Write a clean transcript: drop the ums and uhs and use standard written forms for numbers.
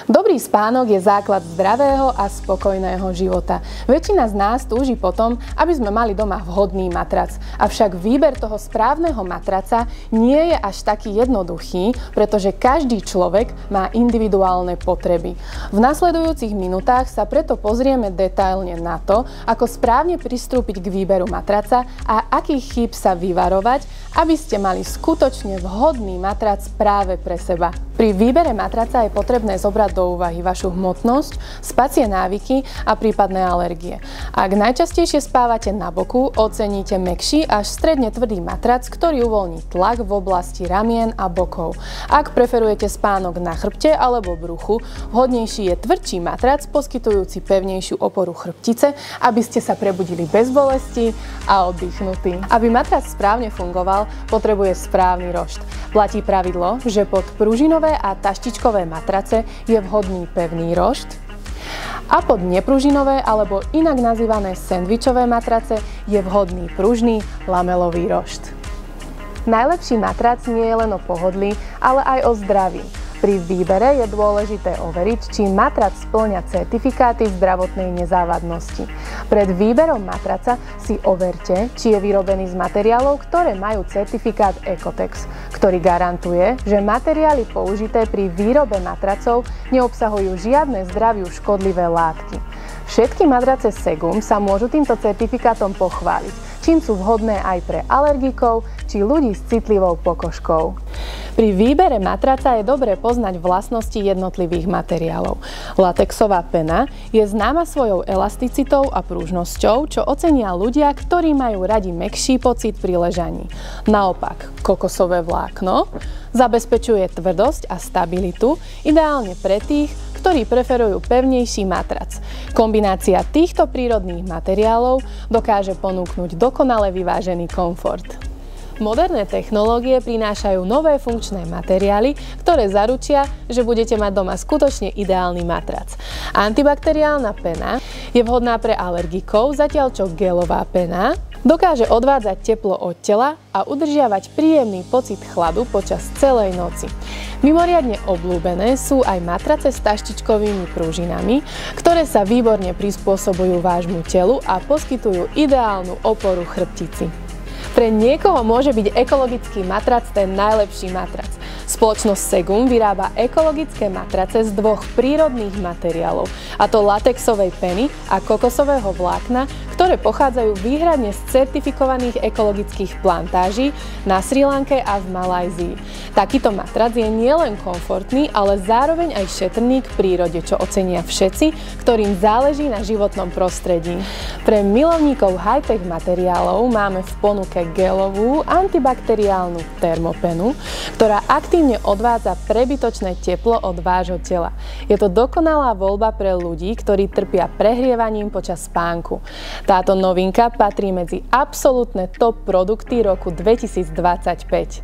Dobrý spánok je základ zdravého a spokojného života. Väčšina z nás túži potom, aby sme mali doma vhodný matrac. Avšak výber toho správneho matraca nie je až taký jednoduchý, pretože každý človek má individuálne potreby. V nasledujúcich minútach sa preto pozrieme detailne na to, ako správne pristúpiť k výberu matraca a akých chýb sa vyvarovať, aby ste mali skutočne vhodný matrac práve pre seba. Pri výbere matraca je potrebné zobrať do úvahy vašu hmotnosť, spacie návyky a prípadné alergie. Ak najčastejšie spávate na boku, oceníte mäkší až stredne tvrdý matrac, ktorý uvoľní tlak v oblasti ramien a bokov. Ak preferujete spánok na chrbte alebo bruchu, vhodnejší je tvrdší matrac poskytujúci pevnejšiu oporu chrbtice, aby ste sa prebudili bez bolesti a oddychnutí. Aby matrac správne fungoval, potrebuje správny rošt. Platí pravidlo, že pod pružinové a taštičkové matrace je vhodný pevný rošt a pod nepružinové alebo inak nazývané sendvičové matrace je vhodný pružný lamelový rošt. Najlepší matrac nie je len o pohodlí, ale aj o zdraví. Pri výbere je dôležité overiť, či matrac spĺňa certifikáty zdravotnej nezávadnosti. Pred výberom matraca si overte, či je vyrobený z materiálov, ktoré majú certifikát Ecotex, ktorý garantuje, že materiály použité pri výrobe matracov neobsahujú žiadne zdraviu škodlivé látky. Všetky matrace Segum sa môžu týmto certifikátom pochváliť, čím sú vhodné aj pre alergikov či ľudí s citlivou pokožkou. Pri výbere matraca je dobré poznať vlastnosti jednotlivých materiálov. Latexová pena je známa svojou elasticitou a pružnosťou, čo ocenia ľudia, ktorí majú radi mäkší pocit pri ležaní. Naopak, kokosové vlákno zabezpečuje tvrdosť a stabilitu, ideálne pre tých, ktorí preferujú pevnejší matrac. Kombinácia týchto prírodných materiálov dokáže ponúknuť dokonale vyvážený komfort. Moderné technológie prinášajú nové funkčné materiály, ktoré zaručia, že budete mať doma skutočne ideálny matrac. Antibakteriálna pena je vhodná pre alergikov, zatiaľ čo gelová pena dokáže odvádzať teplo od tela a udržiavať príjemný pocit chladu počas celej noci. Mimoriadne obľúbené sú aj matrace s taštičkovými pružinami, ktoré sa výborne prispôsobujú vášmu telu a poskytujú ideálnu oporu chrbtici. Pre niekoho môže byť ekologický matrac ten najlepší matrac. Spoločnosť Segum vyrába ekologické matrace z dvoch prírodných materiálov, a to latexovej peny a kokosového vlákna, ktoré pochádzajú výhradne z certifikovaných ekologických plantáží na Srí Lanke a v Malajzii. Takýto matrac je nielen komfortný, ale zároveň aj šetrný k prírode, čo ocenia všetci, ktorým záleží na životnom prostredí. Pre milovníkov high-tech materiálov máme v ponuke gelovú antibakteriálnu termopenu, ktorá aktívne odvádza prebytočné teplo od vášho tela. Je to dokonalá voľba pre ľudí, ktorí trpia prehrievaním počas spánku. Táto novinka patrí medzi absolútne top produkty roku 2025.